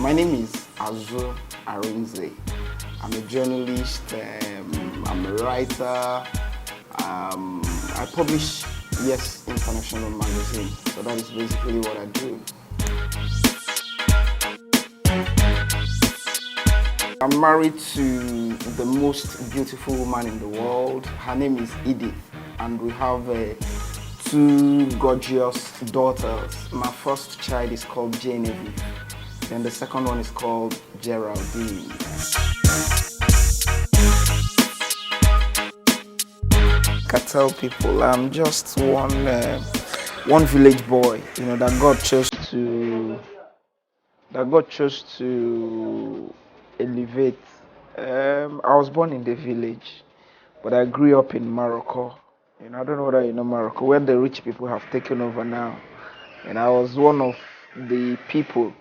My name is Azuh Arinze. I'm a journalist, I'm a writer, I publish, international magazine. So that is basically what I do. I'm married to the most beautiful woman in the world. Her name is Hitz, and we have two gorgeous daughters. My first child is called Goldmyne, and the second one is called Geraldine. I tell people I'm just one village boy, that God chose to elevate. I was born in the village, but I grew up in Morocco. I don't know whether you know Morocco, where the rich people have taken over now. And I was one of the people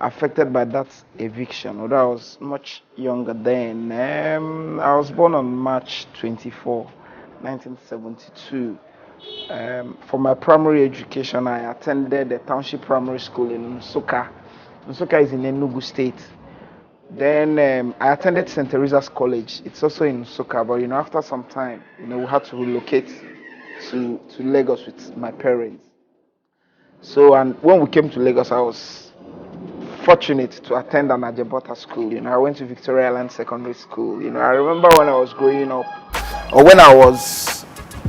affected by that eviction, although I was much younger then. I was born on March 24, 1972. For my primary education, I attended the township primary school in Nsukka. Nsukka is in Enugu State. Then I attended St. Teresa's College. It's also in Nsukka, but after some time, we had to relocate to Lagos with my parents. So, and when we came to Lagos, I was fortunate to attend an Ajebota school. I went to Victoria Island Secondary School. I remember when I was growing up, or when I was,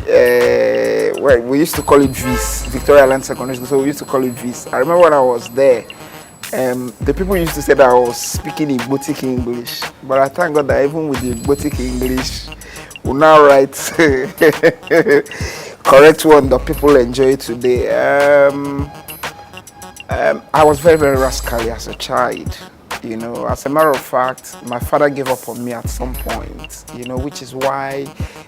we used to call it VIS, Victoria Island Secondary School, so we used to call it VIS. I remember when I was there, the people used to say that I was speaking Igbotic English, but I thank God that even with the Igbotic English, we now write correct one that people enjoy today. I was very, very rascally as a child. As a matter of fact, my father gave up on me at some point, which is why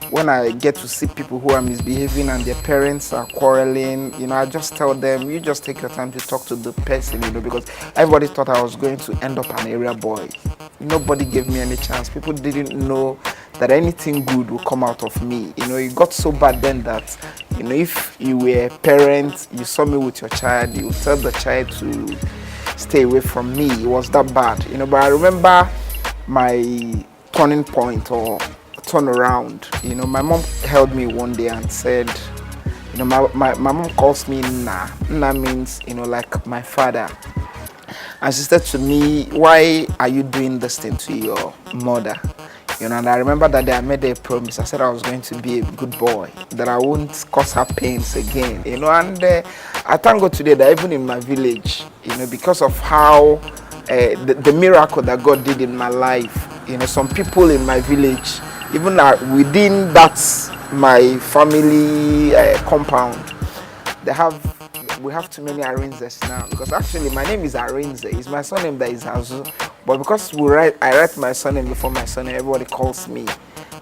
when I get to see people who are misbehaving and their parents are quarreling, I just tell them, you just take your time to talk to the person, because everybody thought I was going to end up an area boy. Nobody gave me any chance. People didn't know that anything good would come out of me. It got so bad then that, if you were a parent, you saw me with your child, you would tell the child to stay away from me. It was that bad, but I remember my turning point or turnaround. My mom held me one day and said, my mom calls me Nna. Nna means, like my father. And she said to me, why are you doing this thing to your mother? And I remember that day I made a promise. I said I was going to be a good boy, that I won't cause her pains again. And I thank God today that even in my village, because of how the miracle that God did in my life, some people in my village, even within that my family compound, we have too many Arinzes now, because actually my name is Arinze. It's my surname that is Azuh, but because I write my surname before my surname, everybody calls me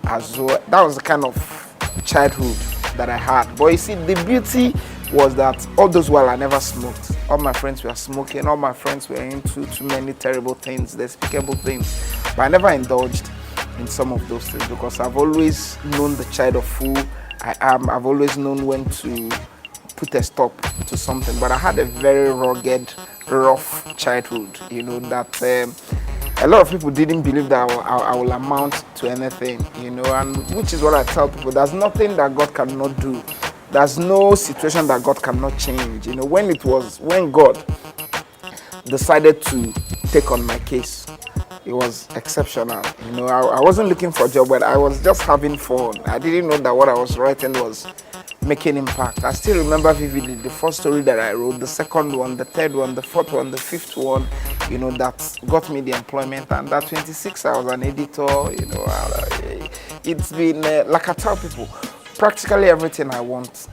Azuh. That was the kind of childhood that I had. But you see, the beauty was that all those while I never smoked. All my friends were smoking. All my friends were into too many terrible things, despicable things. But I never indulged in some of those things, because I've always known the child of who I am. I've always known when to put a stop to something. But I had a very rugged, rough childhood, that a lot of people didn't believe that I will amount to anything, and which is what I tell people. There's nothing that God cannot do. There's no situation that God cannot change. When God decided to take on my case, it was exceptional. I wasn't looking for a job, but I was just having fun. I didn't know that what I was writing was making impact. I still remember vividly the first story that I wrote, the second one, the third one, the fourth one, the fifth one, that got me the employment. And that 26, I was an editor. It's been, like I tell people, practically everything I want,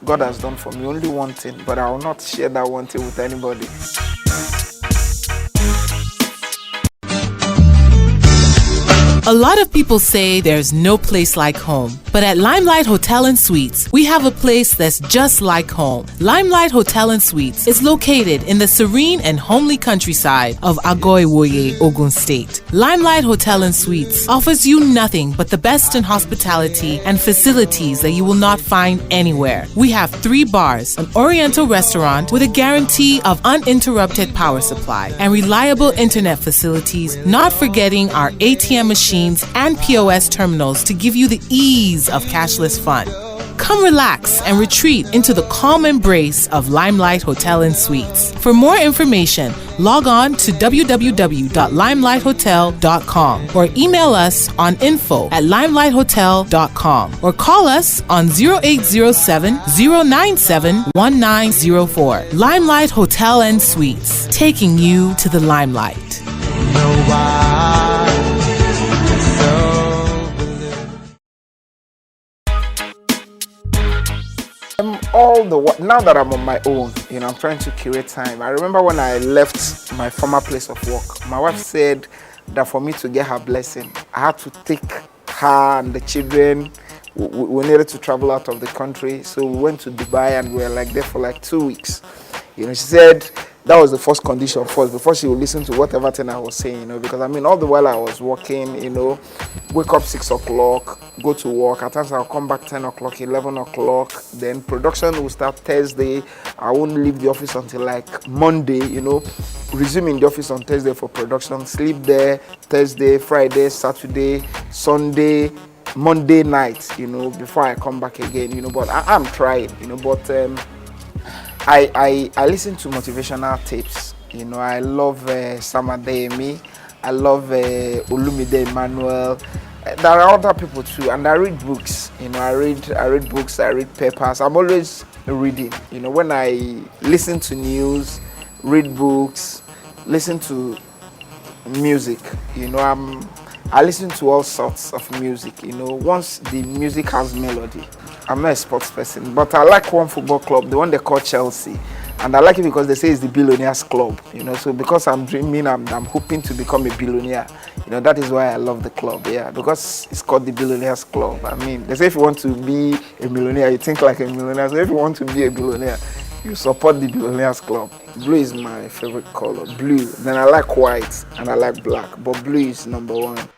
God has done for me. Only one thing, but I will not share that one thing with anybody. A lot of people say there's no place like home. But at Limelight Hotel and Suites, we have a place that's just like home. Limelight Hotel and Suites is located in the serene and homely countryside of Agoiwoye, Ogun State. Limelight Hotel and Suites offers you nothing but the best in hospitality and facilities that you will not find anywhere. We have 3 bars, an oriental restaurant with a guarantee of uninterrupted power supply, and reliable internet facilities, not forgetting our ATM machines and POS terminals to give you the ease of cashless fun. Come relax and retreat into the calm embrace of Limelight Hotel and Suites. For more information, log on to www.limelight.hotel.com or email us on info@limelight.hotel.com or call us on 0807 097 1904. Limelight Hotel and Suites, taking you to the limelight. Now that I'm on my own, I'm trying to curate time. I remember when I left my former place of work, my wife said that for me to get her blessing, I had to take her and the children. We needed to travel out of the country, so we went to Dubai and we were there for 2 weeks. She said that was the first condition first, before she would listen to whatever thing I was saying, because all the while I was working, wake up 6 o'clock, go to work. At times I'll come back 10 o'clock, 11 o'clock. Then production will start Thursday. I won't leave the office until Monday, resume in the office on Thursday for production, sleep there Thursday, Friday, Saturday, Sunday, Monday night, before I come back again, but I'm trying, but I listen to motivational tapes. I love Sam Adeyemi. I love Olumide Emmanuel. There are other people too, and I read books. I read books. I read papers. I'm always reading. When I listen to news, read books, listen to music. I listen to all sorts of music. Once the music has melody. I'm not a sports person, but I like one football club, the one they call Chelsea. And I like it because they say it's the billionaires club, so because I'm dreaming, I'm hoping to become a billionaire. That is why I love the club, because it's called the billionaires club. They say if you want to be a millionaire, you think like a millionaire. So if you want to be a billionaire, you support the billionaires club. Blue is my favorite color, blue. Then I like white and I like black, but blue is number 1.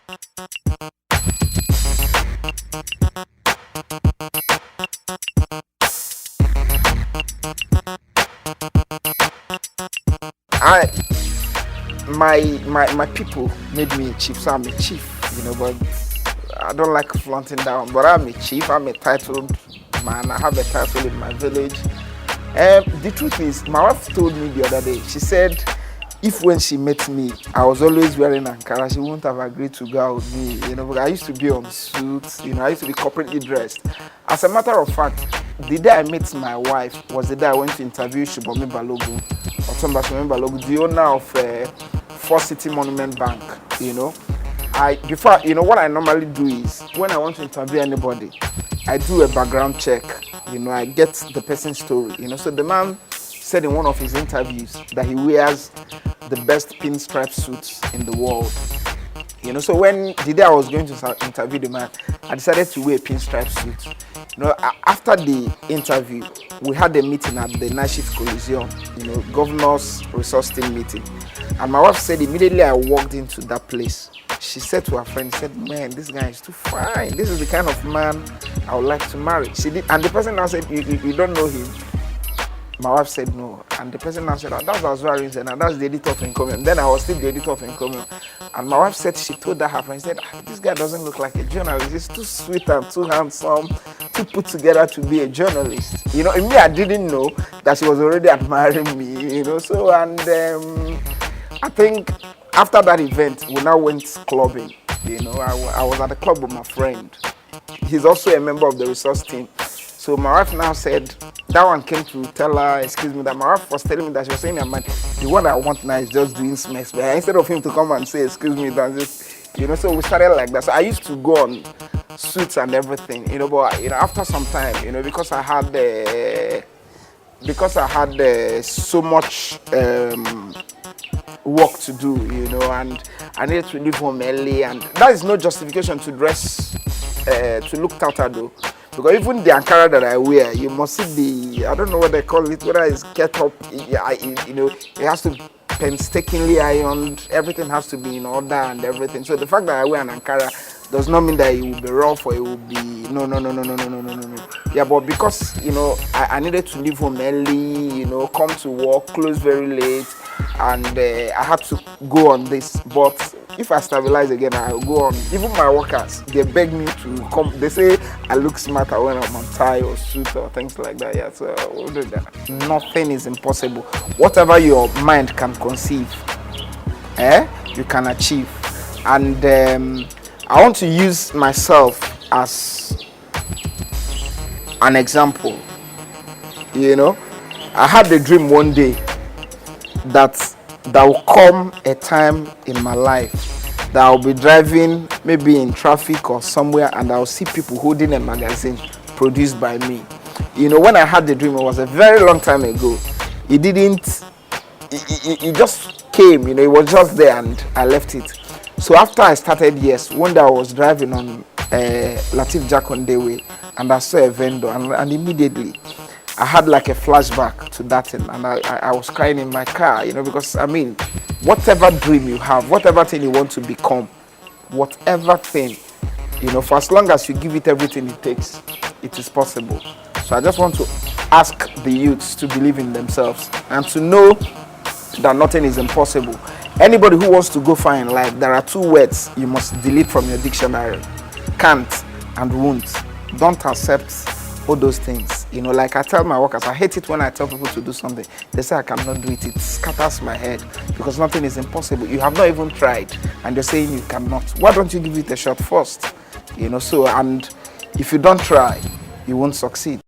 My people made me a chief, so I'm a chief, but I don't like flaunting down, but I'm a chief, I'm a titled man, I have a title in my village. The truth is, my wife told me the other day, she said, if when she met me, I was always wearing Ankara, she wouldn't have agreed to go out with me, because I used to be on suits, I used to be corporately dressed. As a matter of fact, the day I met my wife was the day I went to interview Shubomi Balogun, the owner of First City Monument Bank. What I normally do is, when I want to interview anybody, I do a background check. I get the person's story. So the man said in one of his interviews that he wears the best pinstripe suits in the world. So when the day I was going to interview the man, I decided to wear a pinstripe suit. After the interview, we had a meeting at the Night Shift Coliseum, Governor's Resource Team meeting. And my wife said immediately I walked into that place, she said to her friend, man, this guy is too fine. This is the kind of man I would like to marry. She did, and the person now said, you don't know him. My wife said no, and the person now said, that's Azuh Arinze, and that's the editor of Encomium. Then I was still the editor of Encomium. And my wife said, she told her friend, said, this guy doesn't look like a journalist. He's too sweet and too handsome, too put together to be a journalist. In me, I didn't know that she was already admiring me, So, and I think after that event, we now went clubbing. I was at the club with my friend. He's also a member of the resource team. So my wife now said, that one came to tell her, excuse me, that my wife was telling me that she was saying, the one I want now is just doing smacks. But instead of him to come and say, excuse me, that's just, so we started like that. So I used to go on suits and everything, but after some time, because I had so much work to do, and I needed to leave home early, and that is no justification to dress to look tighter though. Because even the Ankara that I wear, you must see the, I don't know what they call it, whether it's kept up, you know, it has to painstakingly ironed, everything has to be in order and everything. So the fact that I wear an Ankara does not mean that it will be rough or it will be, no. Yeah, but because, you know, I needed to leave home early, you know, come to work, close very late, and I had to go on this. But if I stabilize again, I'll go on. Even my workers, they beg me to come. They say I look smarter when I'm on tie or suit or things like that. Yeah, so we'll do that. Nothing is impossible. Whatever your mind can conceive, you can achieve. And I want to use myself as an example. You know, I had a dream one day that will come a time in my life that I'll be driving maybe in traffic or somewhere and I'll see people holding a magazine produced by me. You know, when I had the dream, it was a very long time ago. It just came, you know, it was just there and I left it. So after I started, yes, one day I was driving on Latif Jakonde Way and I saw a vendor and immediately I had like a flashback to that thing and I was crying in my car, you know, because I mean, whatever dream you have, whatever thing you want to become, whatever thing, you know, for as long as you give it everything it takes, it is possible. So I just want to ask the youths to believe in themselves and to know that nothing is impossible. Anybody who wants to go far in life, there are two words you must delete from your dictionary: can't and won't. Don't accept all those things. You know, like I tell my workers, I hate it when I tell people to do something. They say I cannot do it. It scatters my head because nothing is impossible. You have not even tried and you're saying you cannot. Why don't you give it a shot first? You know, so, and if you don't try, you won't succeed.